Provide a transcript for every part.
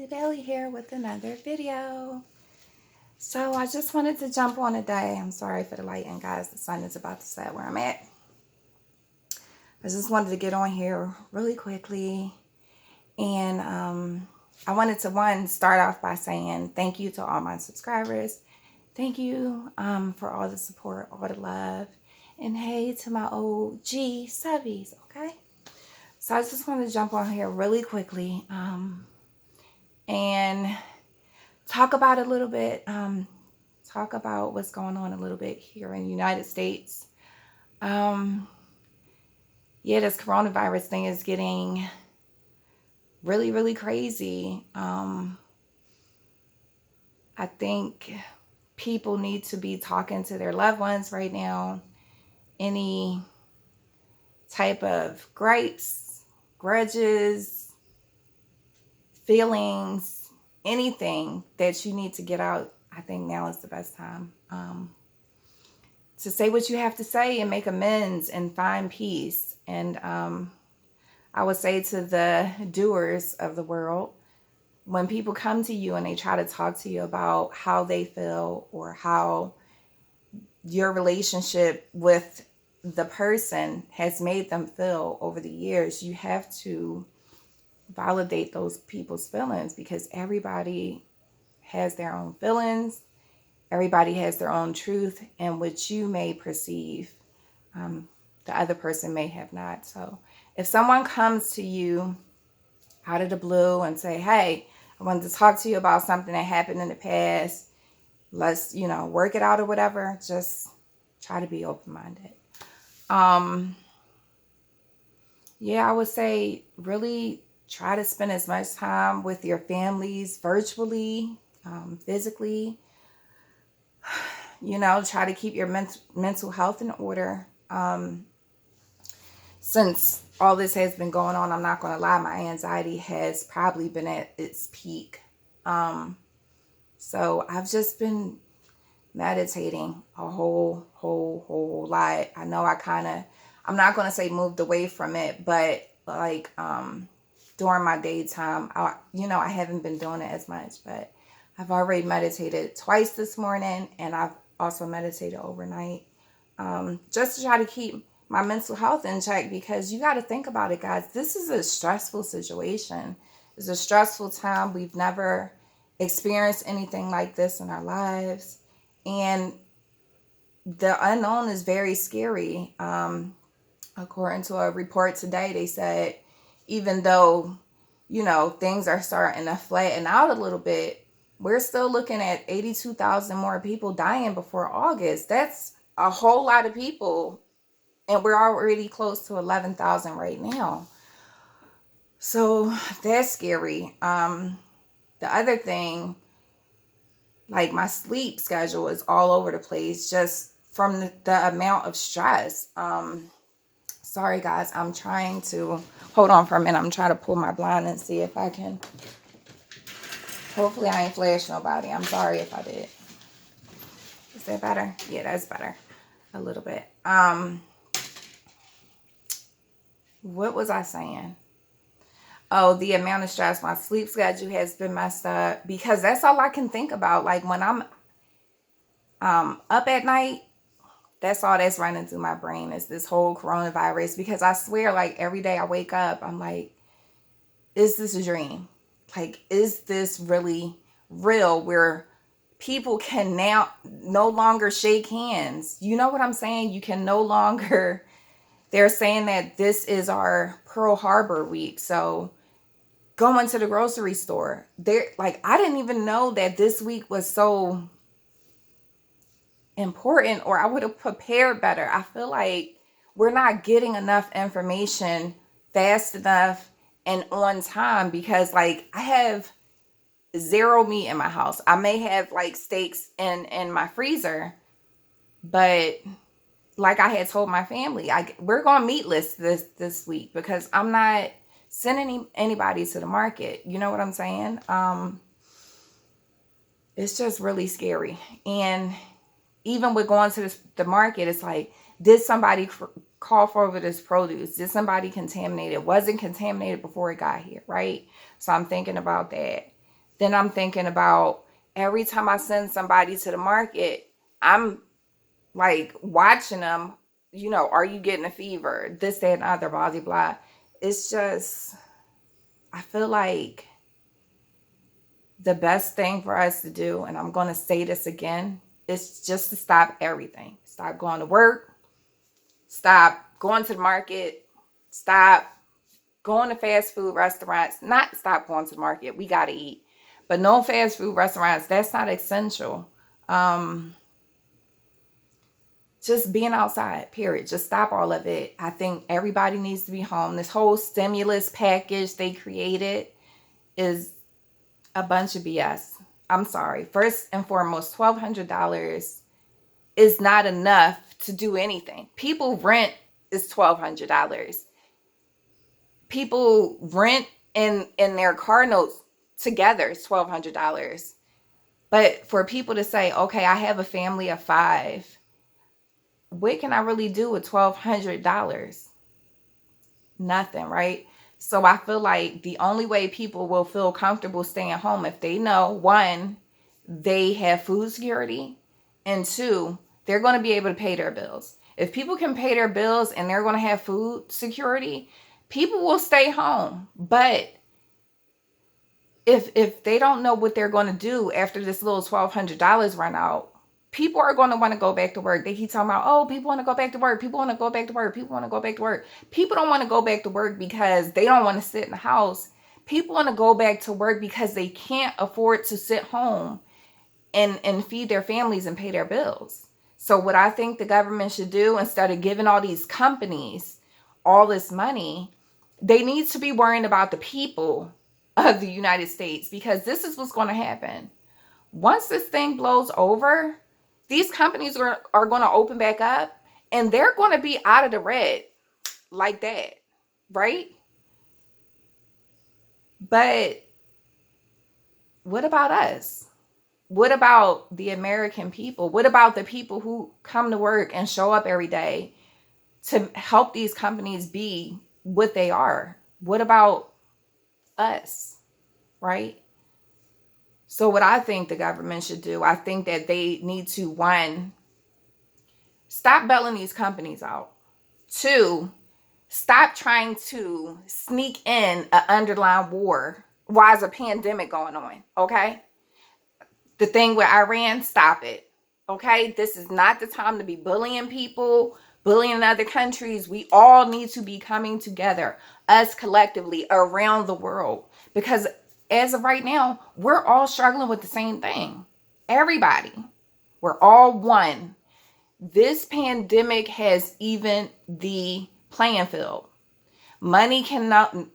Belly Belly here with another video. So I just wanted to jump on today. I'm sorry for the lighting, guys. The sun is about to set where I'm at. I just wanted to get on here really quickly. And I wanted to, start off by saying thank you to all my subscribers. Thank you for all the support, all the love. And hey to my OG subbies, okay? So I just want to jump on here really quickly and talk about a little bit, talk about what's going on a little bit here in the United States. Yeah, this coronavirus thing is getting really, really crazy. I think people need to be talking to their loved ones right now. Any type of gripes, grudges, feelings, anything that you need to get out, I think now is the best time to say what you have to say and make amends and find peace. And I would say to the doers of the world, when people come to you and they try to talk to you about how they feel or how your relationship with the person has made them feel over the years, you have to validate those people's feelings, because everybody has their own feelings. Everybody has their own truth, and what you may perceive, the other person may have not. So if someone comes to you out of the blue and say, hey, I wanted to talk to you about something that happened in the past, let's, work it out or whatever, just try to be open-minded. Yeah, I would say really try to spend as much time with your families virtually, physically. Try to keep your mental health in order. Since all this has been going on, I'm not going to lie, my anxiety has probably been at its peak. So I've just been meditating a whole lot. I know I'm not going to say moved away from it, but like, during my daytime, I haven't been doing it as much, but I've already meditated twice this morning, and I've also meditated overnight, just to try to keep my mental health in check, because you got to think about it, guys. This is a stressful situation. It's a stressful time. We've never experienced anything like this in our lives. And the unknown is very scary. According to a report today, they said even though, things are starting to flatten out a little bit, we're still looking at 82,000 more people dying before August. That's a whole lot of people. And we're already close to 11,000 right now. So that's scary. The other thing, like my sleep schedule is all over the place just from the amount of stress. Sorry, guys, I'm trying to, hold on for a minute. I'm trying to pull my blind and see if I can. Hopefully I ain't flashed nobody. I'm sorry if I did. Is that better? Yeah, that's better. A little bit. What was I saying? Oh, the amount of stress. My sleep schedule has been messed up, because that's all I can think about. Like when I'm up at night, that's all that's running through my brain is this whole coronavirus. Because I swear, like every day I wake up, I'm like, is this a dream? Like, is this really real, where people can now no longer shake hands? You know what I'm saying? You can no longer, they're saying that this is our Pearl Harbor week. So going to the grocery store, I didn't even know that this week was so important, or I would have prepared better. I feel like we're not getting enough information fast enough and on time, because like I have zero meat in my house. I may have like steaks in my freezer, but like I had told my family, we're going meatless this week, because I'm not sending anybody to the market. You know what I'm saying? It's just really scary. And even with going to the market, it's like, did somebody call for this produce? Did somebody contaminate it? Was it contaminated before it got here, right? So I'm thinking about that. then I'm thinking about every time I send somebody to the market, I'm like watching them, are you getting a fever? This, that, and other, blah, blah, blah. It's just, I feel like the best thing for us to do, and I'm going to say this again, is just to stop everything. Stop going to work. Stop going to the market. Stop going to fast food restaurants. Not stop going to the market. We got to eat. But no fast food restaurants. That's not essential. Just being outside, period. Just stop all of it. I think everybody needs to be home. This whole stimulus package they created is a bunch of BS. I'm sorry. First and foremost, $1,200 is not enough to do anything. People rent is $1,200. People rent in their car notes together is $1,200. But for people to say, okay, I have a family of 5, what can I really do with $1,200? Nothing, right? So I feel like the only way people will feel comfortable staying home if they know, 1, they have food security, and 2, they're going to be able to pay their bills. If people can pay their bills and they're going to have food security, people will stay home. But if they don't know what they're going to do after this little $1,200 run out, people are going to want to go back to work. They keep talking about, oh, people want to go back to work. People want to go back to work. People want to go back to work. People don't want to go back to work because they don't want to sit in the house. People want to go back to work because they can't afford to sit home and feed their families and pay their bills. So what I think the government should do, instead of giving all these companies all this money, they need to be worrying about the people of the United States, because this is what's going to happen. Once this thing blows over, these companies are going to open back up and they're going to be out of the red like that, right? But what about us? What about the American people? What about the people who come to work and show up every day to help these companies be what they are? What about us, right? So what I think the government should do, I think that they need to, 1, stop bailing these companies out. 2, stop trying to sneak in an underlying war while there's a pandemic going on, okay? The thing with Iran, stop it, okay? This is not the time to be bullying people, bullying other countries. We all need to be coming together, us collectively around the world, because as of right now, we're all struggling with the same thing. Everybody. We're all one. This pandemic has evened the playing field. Money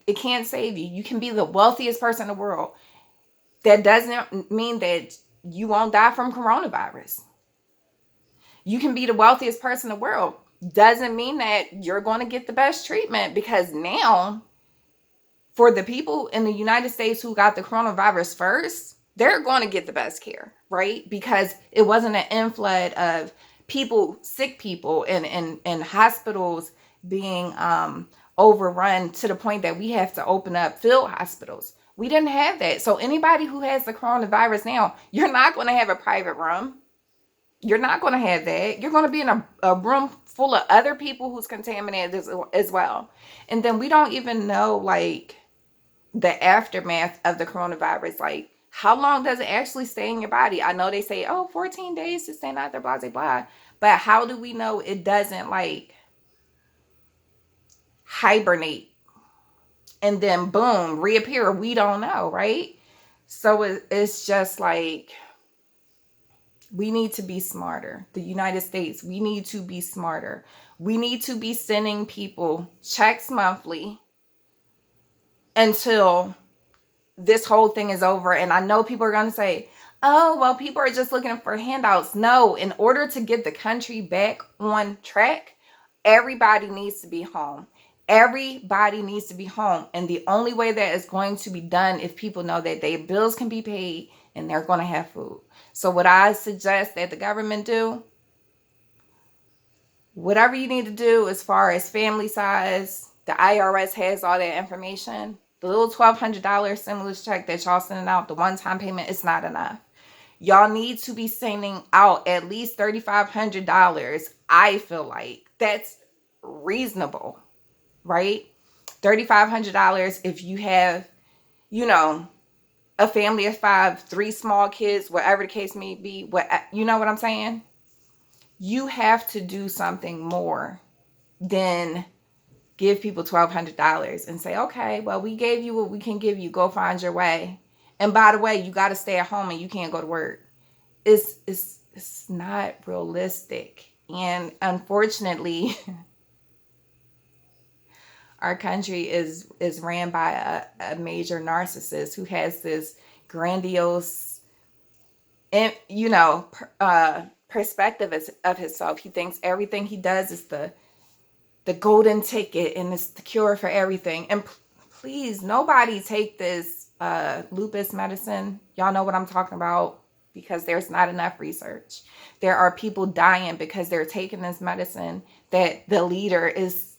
it can't save you. You can be the wealthiest person in the world. That doesn't mean that you won't die from coronavirus. You can be the wealthiest person in the world. Doesn't mean that you're going to get the best treatment, because now, for the people in the United States who got the coronavirus first, they're going to get the best care, right? Because it wasn't an inflood of people, sick people, and hospitals being overrun to the point that we have to open up field hospitals. We didn't have that. So anybody who has the coronavirus now, you're not going to have a private room. You're not going to have that. You're going to be in a room full of other people who's contaminated as well. And then we don't even know, like, the aftermath of the coronavirus. Like, how long does it actually stay in your body? I know they say, 14 days to stay out there, blah, blah, blah. But how do we know it doesn't, like, hibernate and then boom, reappear? We don't know, right? So it's just like, we need to be smarter. The United States, we need to be smarter. We need to be sending people checks monthly until this whole thing is over. And I know people are going to say, oh, well, people are just looking for handouts. No, in order to get the country back on track, everybody needs to be home. Everybody needs to be home. And the only way that is going to be done if people know that their bills can be paid and they're going to have food. So what I suggest that the government do, whatever you need to do as far as family size, the IRS has all that information. The little $1,200 stimulus check that y'all sending out, the one-time payment, is not enough. Y'all need to be sending out at least $3,500. I feel like that's reasonable, right? $3,500 if you have, you know, a family of 5, 3 small kids, whatever the case may be. What, you know what I'm saying? You have to do something more than give people $1,200 and say, okay, well, we gave you what we can give you. Go find your way. And by the way, you got to stay at home and you can't go to work. It's not realistic. And unfortunately, our country is ran by a major narcissist who has this grandiose, you know, perspective of himself. He thinks everything he does is the golden ticket and it's the cure for everything. And please, nobody take this lupus medicine. Y'all know what I'm talking about, because there's not enough research. There are people dying because they're taking this medicine that the leader is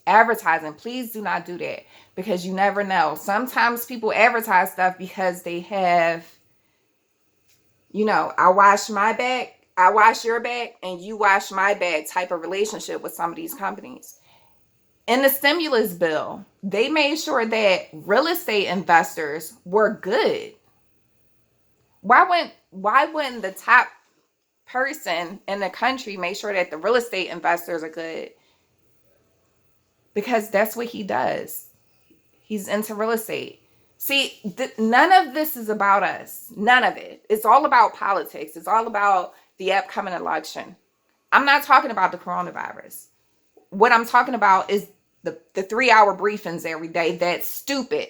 advertising. Please do not do that, because you never know. Sometimes people advertise stuff because they have, you know, I wash my back, I wash your back, and you wash my back type of relationship with some of these companies. In the stimulus bill, they made sure that real estate investors were good. Why wouldn't the top person in the country make sure that the real estate investors are good? Because that's what he does. He's into real estate. See, none of this is about us. None of it. It's all about politics. It's all about the upcoming election. I'm not talking about the coronavirus. What I'm talking about is the 3-hour briefings every day. That's stupid.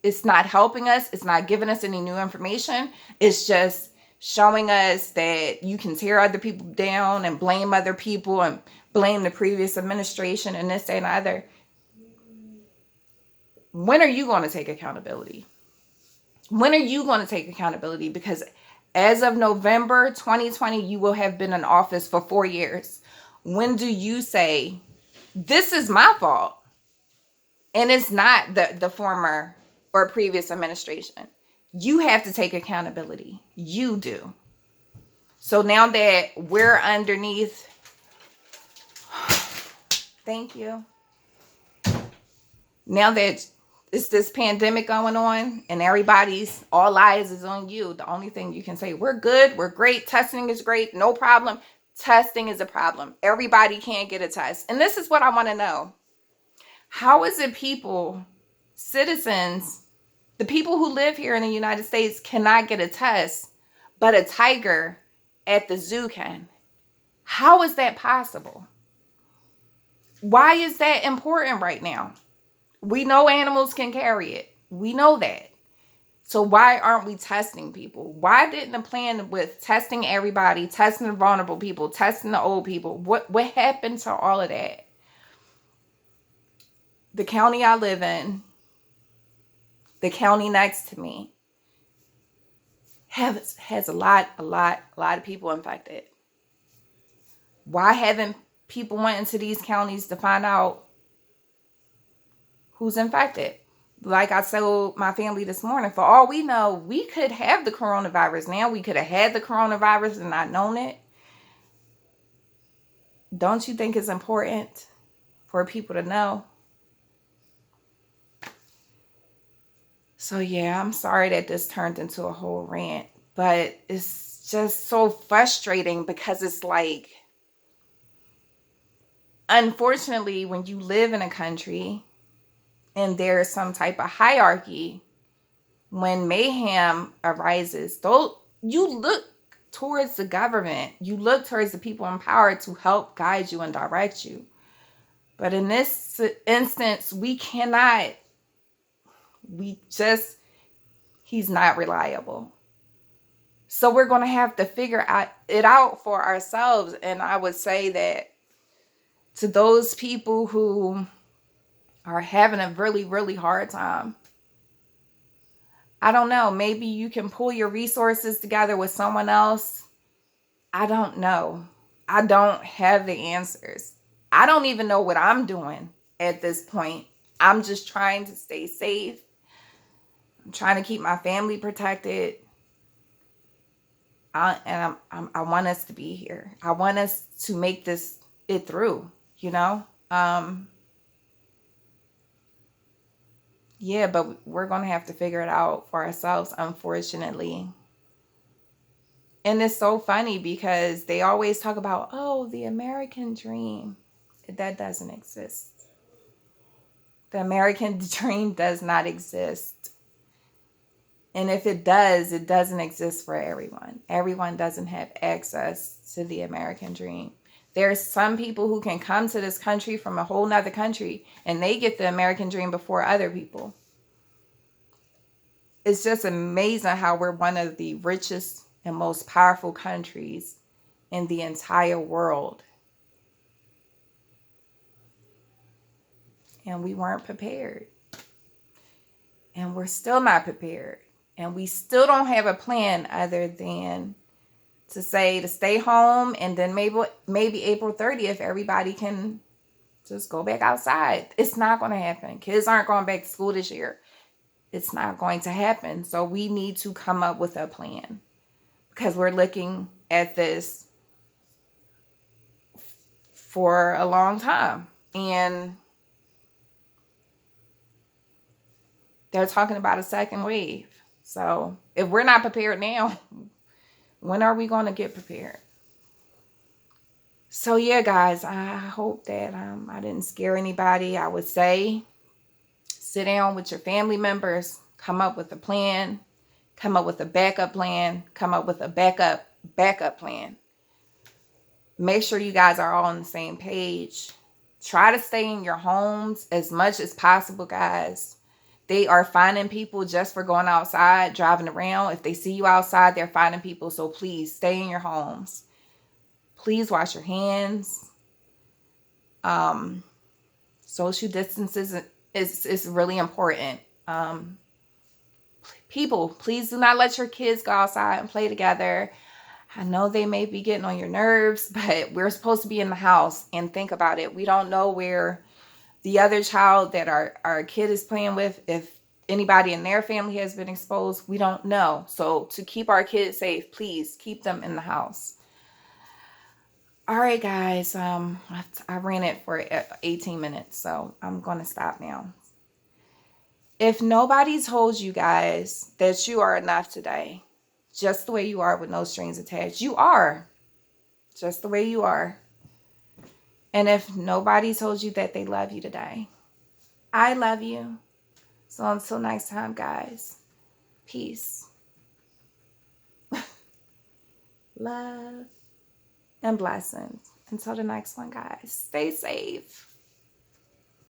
It's not helping us. It's not giving us any new information. It's just showing us that you can tear other people down and blame other people and blame the previous administration and this, that, and the other. When are you going to take accountability? When are you going to take accountability? Because as of November 2020, you will have been in office for 4 years. When do you say, this is my fault? And it's not the former or previous administration. You have to take accountability. You do. So now that we're underneath, thank you. Now that it's this pandemic going on and everybody's, all eyes is on you, the only thing you can say, we're good, we're great, testing is great, no problem. Testing is a problem. Everybody can't get a test. And this is what I want to know. How is it people, citizens, the people who live here in the United States cannot get a test, but a tiger at the zoo can? How is that possible? Why is that important right now? We know animals can carry it. We know that. So why aren't we testing people? Why didn't the plan with testing everybody, testing the vulnerable people, testing the old people? What happened to all of that? The county I live in, the county next to me, has a lot of people infected. Why haven't people went into these counties to find out who's infected? Like I told my family this morning, for all we know, we could have the coronavirus now. We could have had the coronavirus and not known it. Don't you think it's important for people to know? So yeah, I'm sorry that this turned into a whole rant, but it's just so frustrating because it's like, unfortunately, when you live in a country and there's some type of hierarchy, when mayhem arises, you look towards the government, you look towards the people in power to help guide you and direct you. But in this instance, we cannot. He's not reliable. So we're going to have to figure it out for ourselves. And I would say that to those people who are having a really, really hard time, I don't know, maybe you can pull your resources together with someone else. I don't know. I don't have the answers. I don't even know what I'm doing at this point. I'm just trying to stay safe. I'm trying to keep my family protected. I want us to be here. I want us to make it through, you know? Yeah, but we're going to have to figure it out for ourselves, unfortunately. And it's so funny because they always talk about, oh, the American dream. That doesn't exist. The American dream does not exist. And if it does, it doesn't exist for everyone. Everyone doesn't have access to the American dream. There's some people who can come to this country from a whole nother country and they get the American dream before other people. It's just amazing how we're one of the richest and most powerful countries in the entire world. And we weren't prepared. And we're still not prepared. And we still don't have a plan other than to say to stay home, and then maybe April 30th, everybody can just go back outside. It's not going to happen. Kids aren't going back to school this year. It's not going to happen. So we need to come up with a plan, because we're looking at this for a long time. And they're talking about a second wave. So if we're not prepared now, when are we going to get prepared? So yeah, guys, I hope that I didn't scare anybody. I would say sit down with your family members, come up with a plan, come up with a backup plan, come up with a backup plan. Make sure you guys are all on the same page. Try to stay in your homes as much as possible, guys. They are finding people just for going outside, driving around. If they see you outside, they're finding people. So please stay in your homes. Please wash your hands. Social distances is really important. People, please do not let your kids go outside and play together. I know they may be getting on your nerves, but we're supposed to be in the house. And think about it. We don't know where the other child that our kid is playing with, if anybody in their family has been exposed, we don't know. So to keep our kids safe, please keep them in the house. All right, guys. I ran it for 18 minutes, so I'm going to stop now. If nobody told you guys that you are enough today, just the way you are with no strings attached, you are just the way you are. And if nobody told you that they love you today, I love you. So until next time, guys, peace, love, and blessings. Until the next one, guys, stay safe.